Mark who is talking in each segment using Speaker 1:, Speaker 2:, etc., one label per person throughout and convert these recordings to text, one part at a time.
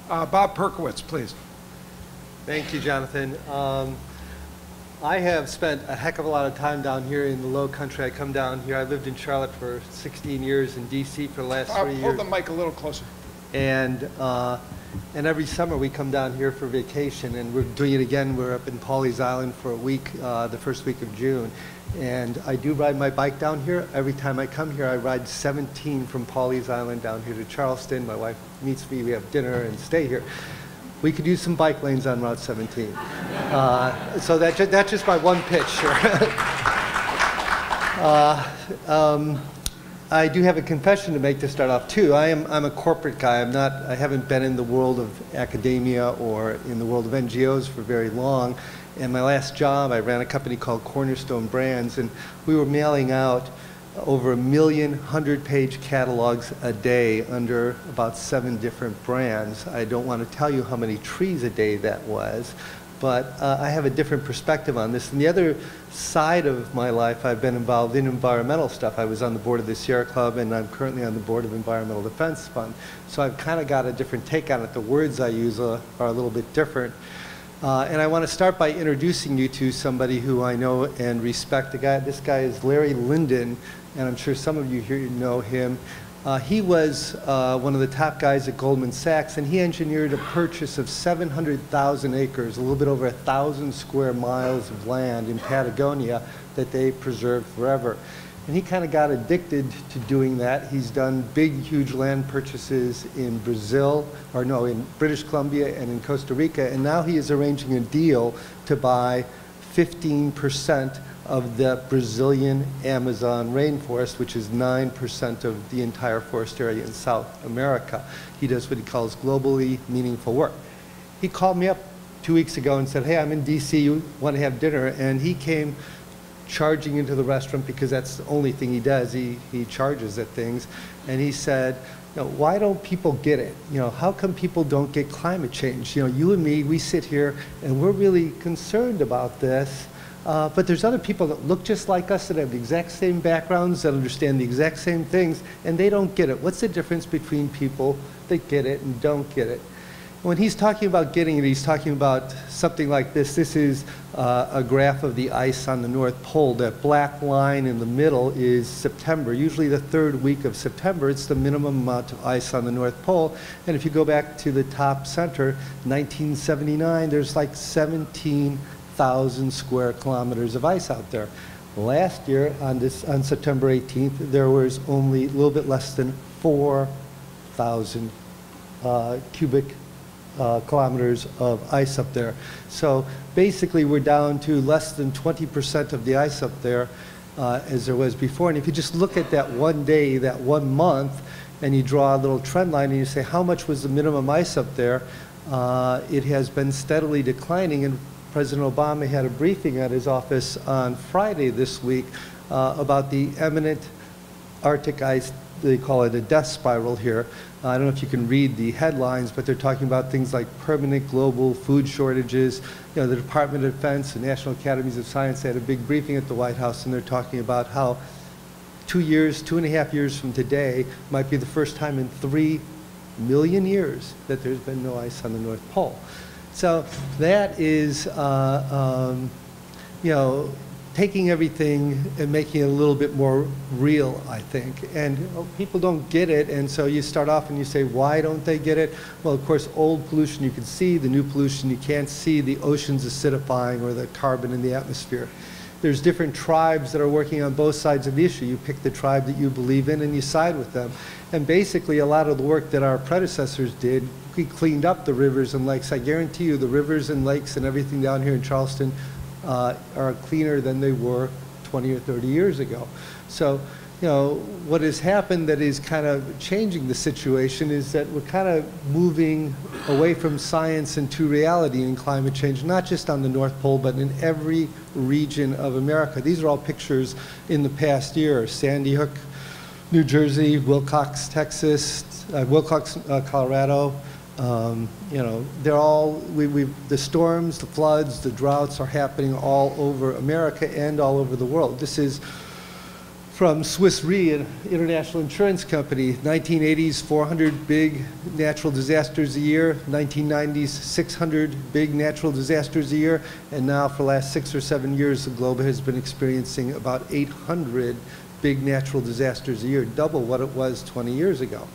Speaker 1: Bob Perkowitz, please.
Speaker 2: Thank you, Jonathan. I have spent a heck of a lot of time down here in the Lowcountry. I come down here. I lived in Charlotte for 16 years, in D.C. for the last 3 years.
Speaker 1: Hold the mic a little closer.
Speaker 2: And every summer we come down here for vacation, and we're doing it again. We're up in Pawleys Island for a week, the first week of June. And I do ride my bike down here. Every time I come here, I ride 17 from Pawleys Island down here to Charleston. My wife meets me, we have dinner and stay here. We could use some bike lanes on Route 17. So that's just my one pitch. I do have a confession to make to start off too. I'm a corporate guy. I haven't been in the world of academia or in the world of NGOs for very long. And my last job, I ran a company called Cornerstone Brands, and we were mailing out over 1 million 100-page catalogs a day under about 7 different brands. I don't want to tell you how many trees a day that was, but I have a different perspective on this. And the other side of my life, I've been involved in environmental stuff. I was on the board of the Sierra Club, and I'm currently on the board of Environmental Defense Fund. So I've kind of got a different take on it. The words I use are a little bit different. And I want to start by introducing you to somebody who I know and respect. This guy is Larry Linden, and I'm sure some of you here know him. He was one of the top guys at Goldman Sachs, and he engineered a purchase of 700,000 acres, a little bit over 1,000 square miles of land in Patagonia that they preserved forever. And he kind of got addicted to doing that. He's done big, huge land purchases in in British Columbia and in Costa Rica, and now he is arranging a deal to buy 15% of the Brazilian Amazon rainforest, which is 9% of the entire forest area in South America. He does what he calls globally meaningful work. He called me up 2 weeks ago and said, hey, I'm in DC, you want to have dinner? And he came charging into the restaurant because that's the only thing he does. He charges at things. And he said, why don't people get it? How come people don't get climate change? You and me, we sit here and we're really concerned about this. But there's other people that look just like us, that have the exact same backgrounds, that understand the exact same things, and they don't get it. What's the difference between people that get it and don't get it? When he's talking about getting it, he's talking about something like this. This is a graph of the ice on the North Pole. That black line in the middle is September. Usually the 3rd week of September, it's the minimum amount of ice on the North Pole. And if you go back to the top center, 1979, there's like 17,000 square kilometers of ice out there. Last year, on September 18th, there was only a little bit less than 4,000 cubic kilometers of ice up there. So basically we're down to less than 20% of the ice up there as there was before. And if you just look at that one day, that 1 month, and you draw a little trend line and you say how much was the minimum ice up there, it has been steadily declining. And President Obama had a briefing at his office on Friday this week about the imminent Arctic ice. They call it a death spiral here. I don't know if you can read the headlines, but they're talking about things like permanent global food shortages. The Department of Defense and National Academies of Science had a big briefing at the White House, and they're talking about how 2.5 years from today might be the first time in 3 million years that there's been no ice on the North Pole. So that is, taking everything and making it a little bit more real, I think. And people don't get it, and so you start off and you say, why don't they get it? Well, of course, old pollution you can see, the new pollution you can't see, the oceans acidifying or the carbon in the atmosphere. There's different tribes that are working on both sides of the issue. You pick the tribe that you believe in and you side with them. And basically a lot of the work that our predecessors did, we cleaned up the rivers and lakes. I guarantee you the rivers and lakes and everything down here in Charleston are cleaner than they were 20 or 30 years ago. So, what has happened that is kind of changing the situation is that we're kind of moving away from science into reality in climate change, not just on the North Pole, but in every region of America. These are all pictures in the past year. Sandy Hook, New Jersey, Wilcox, Texas, Colorado. They're all, the storms, the floods, the droughts are happening all over America and all over the world. This is from Swiss Re, an international insurance company. 1980s, 400 big natural disasters a year. 1990s, 600 big natural disasters a year. And now for the last 6 or 7 years, the globe has been experiencing about 800 big natural disasters a year, double what it was 20 years ago.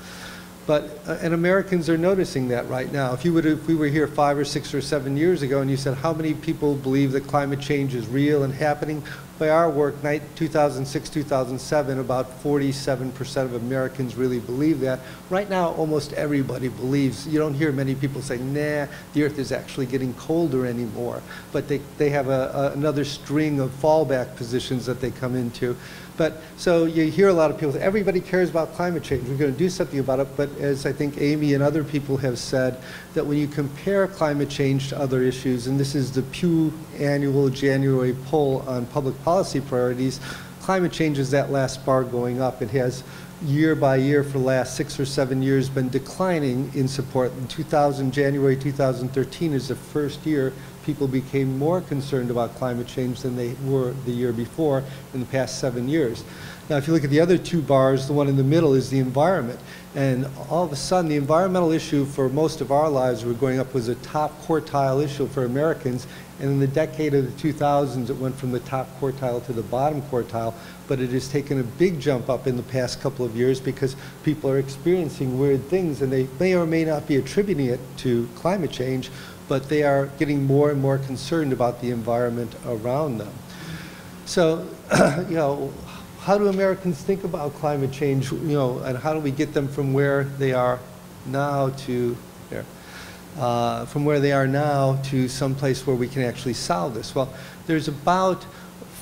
Speaker 2: But, and Americans are noticing that right now. If we were here 5 or 6 or 7 years ago and you said, how many people believe that climate change is real and happening? By our work, 2006, 2007, about 47% of Americans really believe that. Right now, almost everybody believes. You don't hear many people say, nah, the Earth is actually getting colder anymore. But they have another string of fallback positions that they come into. But so you hear a lot of people say, everybody cares about climate change. We're going to do something about it. But as I think Amy and other people have said, that when you compare climate change to other issues, and this is the Pew annual January poll on public policy priorities, climate change is that last bar going up. It has year by year for the last 6 or 7 years been declining in support. In January 2013 is the first year people became more concerned about climate change than they were the year before in the past 7 years. Now, if you look at the other two bars, the one in the middle is the environment. And all of a sudden, the environmental issue for most of our lives were going up was a top quartile issue for Americans. And in the decade of the 2000s, it went from the top quartile to the bottom quartile. But it has taken a big jump up in the past couple of years because people are experiencing weird things, and they may or may not be attributing it to climate change, but they are getting more and more concerned about the environment around them. So, you know, how do Americans think about climate change, you know, and how do we get them from where they are now to there? From where they are now to someplace where we can actually solve this? Well, there's about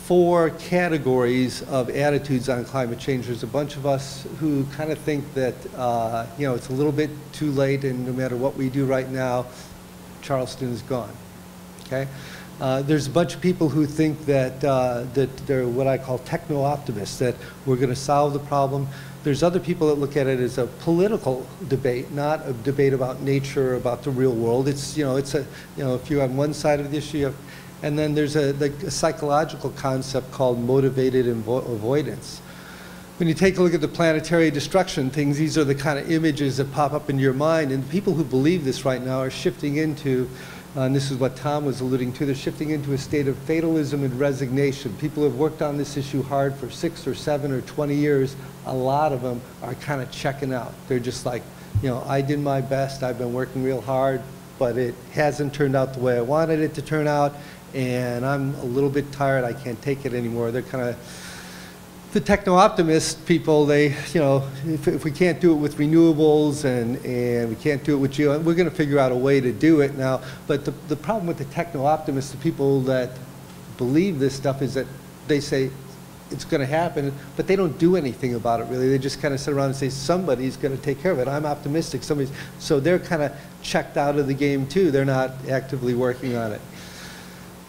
Speaker 2: 4 categories of attitudes on climate change. There's a bunch of us who kind of think that, you know, it's a little bit too late, and no matter what we do right now, Charleston is gone. Okay? There's a bunch of people who think that, that they're what I call techno-optimists, that we're going to solve the problem. There's other people that look at it as a political debate, not a debate about nature or about the real world. It's, you know, it's a, you know, if you're on one side of the issue, you have, and then there's a psychological concept called motivated avoidance. When you take a look at the planetary destruction things, these are the kind of images that pop up in your mind. And people who believe this right now are shifting into, and this is what Tom was alluding to, they're shifting into a state of fatalism and resignation. People have worked on this issue hard for 6 or 7 or 20 years. A lot of them are kind of checking out. They're just like, you know, I did my best, I've been working real hard, but it hasn't turned out the way I wanted it to turn out, and I'm a little bit tired, I can't take it anymore. They're kind of, the techno-optimist people, they, you know, if we can't do it with renewables and we can't do it with geo, we're going to figure out a way to do it now. But the problem with the techno-optimists, the people that believe this stuff, is that they say it's going to happen, but they don't do anything about it really. They just kind of sit around and say somebody's going to take care of it. I'm optimistic. Somebody's, so they're kind of checked out of the game too. They're not actively working on it.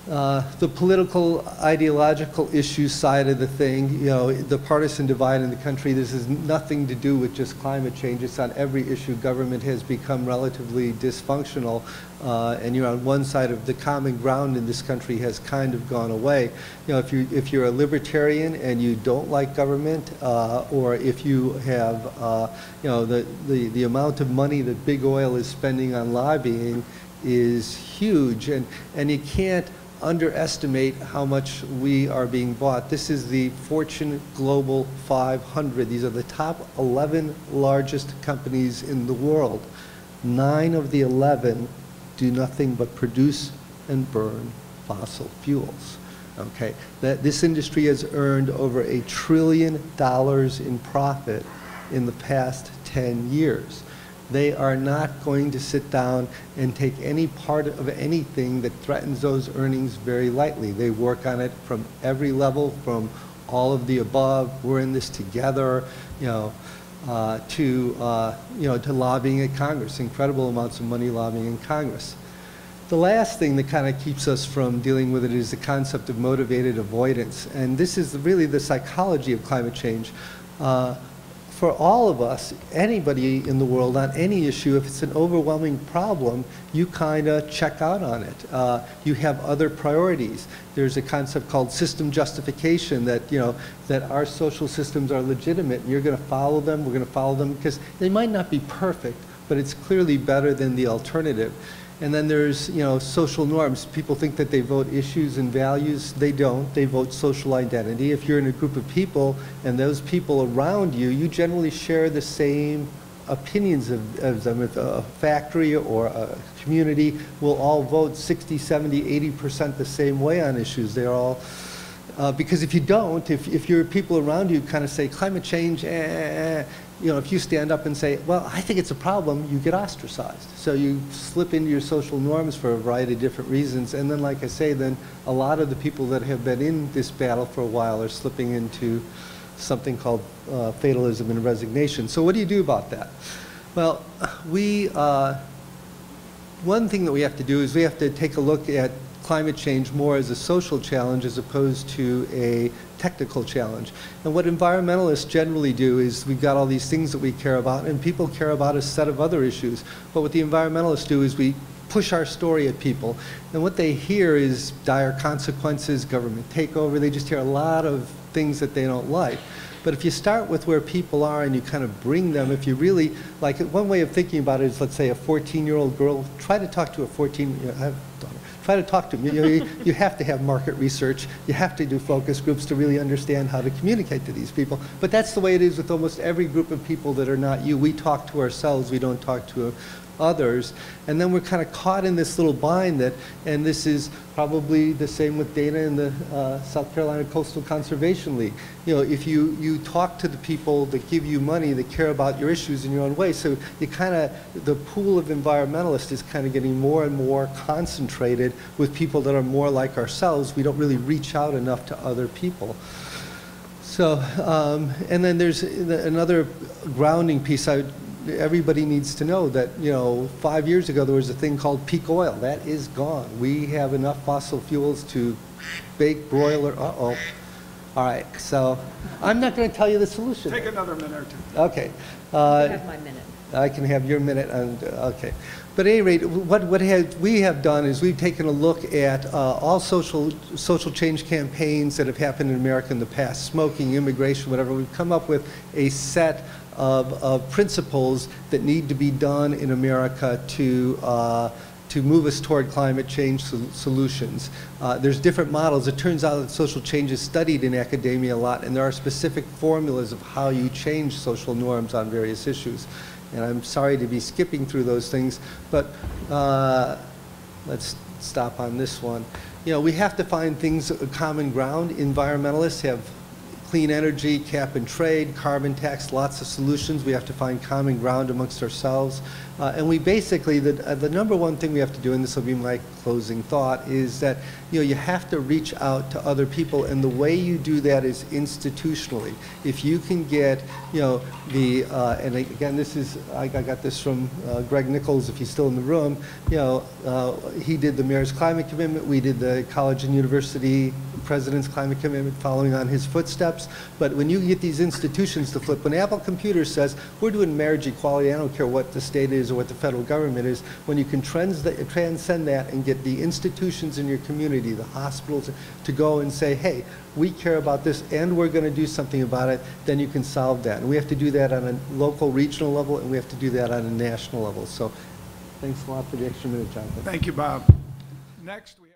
Speaker 2: The political, ideological issue side of the thing, you know, the partisan divide in the country, this has nothing to do with just climate change. It's on every issue. Government has become relatively dysfunctional, and you're on one side of the common ground in this country has kind of gone away. You know, if you're a libertarian and you don't like government, or if you have, you know, the amount of money that big oil is spending on lobbying is huge, and you can't underestimate how much we are being bought. This is the Fortune Global 500. These are the top 11 largest companies in the world. 9 of the 11 do nothing but produce and burn fossil fuels. Okay, this industry has earned over $1 trillion in profit in the past 10 years. They are not going to sit down and take any part of anything that threatens those earnings very lightly. They work on it from every level, from all of the above, we're in this together, you know, to lobbying at Congress, incredible amounts of money lobbying in Congress. The last thing that kind of keeps us from dealing with it is the concept of motivated avoidance. And this is really the psychology of climate change. for all of us, anybody in the world on any issue, if it's an overwhelming problem, you kind of check out on it. You have other priorities. There's a concept called system justification that, that our social systems are legitimate and you're going to follow them, we're going to follow them because they might not be perfect, but it's clearly better than the alternative. And then there's, social norms. People think that they vote issues and values. They don't. They vote social identity. If you're in a group of people and those people around you, you generally share the same opinions of them. If a factory or a community will all vote 60, 70, 80% the same way on issues. They're all, because if you don't, if your people around you kind of say climate change, if you stand up and say, well, I think it's a problem, you get ostracized. So you slip into your social norms for a variety of different reasons. And then, like I say, then a lot of the people that have been in this battle for a while are slipping into something called fatalism and resignation. So what do you do about that? Well, one thing that we have to do is we have to take a look at climate change more as a social challenge as opposed to a technical challenge. And what environmentalists generally do is we've got all these things that we care about, and people care about a set of other issues. But what the environmentalists do is we push our story at people, and what they hear is dire consequences, government takeover. They just hear a lot of things that they don't like. But if you start with where people are and you kind of bring them, if you really, like one way of thinking about it is, let's say a 14-year-old girl, try to talk to a 14-year-old, try to talk to them. You have to have market research. You have to do focus groups to really understand how to communicate to these people. But that's the way it is with almost every group of people that are not you. We talk to ourselves. We don't talk to others. And then we're kind of caught in this little bind that, and this is probably the same with Dana in the South Carolina Coastal Conservation League. If you talk to the people that give you money, that care about your issues in your own way, so you the pool of environmentalists is kind of getting more and more concentrated with people that are more like ourselves. We don't really reach out enough to other people. So, and then there's another grounding piece. Everybody needs to know that, 5 years ago there was a thing called peak oil. That is gone. We have enough fossil fuels to bake, broil, All right, so I'm not going to tell you the solution.
Speaker 1: Take another minute or two.
Speaker 2: Okay.
Speaker 3: You have my minute.
Speaker 2: I can have your minute, and okay. But at any rate, what we have done is we've taken a look at all social change campaigns that have happened in America in the past, smoking, immigration, whatever. We've come up with a set of principles that need to be done in America to move us toward climate change solutions. There's different models. It turns out that social change is studied in academia a lot, and there are specific formulas of how you change social norms on various issues. And I'm sorry to be skipping through those things, but let's stop on this one. We have to find things, common ground. Environmentalists have clean energy, cap and trade, carbon tax, lots of solutions. We have to find common ground amongst ourselves. And we basically, the number one thing we have to do, and this will be my closing thought, is that you have to reach out to other people, and the way you do that is institutionally. If you can get, and again, this is, I got this from Greg Nichols, if he's still in the room, he did the Mayor's Climate Commitment, we did the college and university President's Climate Commitment following on his footsteps. But when you get these institutions to flip, when Apple Computer says, we're doing marriage equality, I don't care what the state is or what the federal government is, when you can transcend that and get the institutions in your community, the hospitals, to go and say, hey, we care about this and we're going to do something about it, then you can solve that. And we have to do that on a local, regional level, and we have to do that on a national level. So thanks a lot for the extra minute, Jonathan.
Speaker 1: Thank you, Bob. Next, we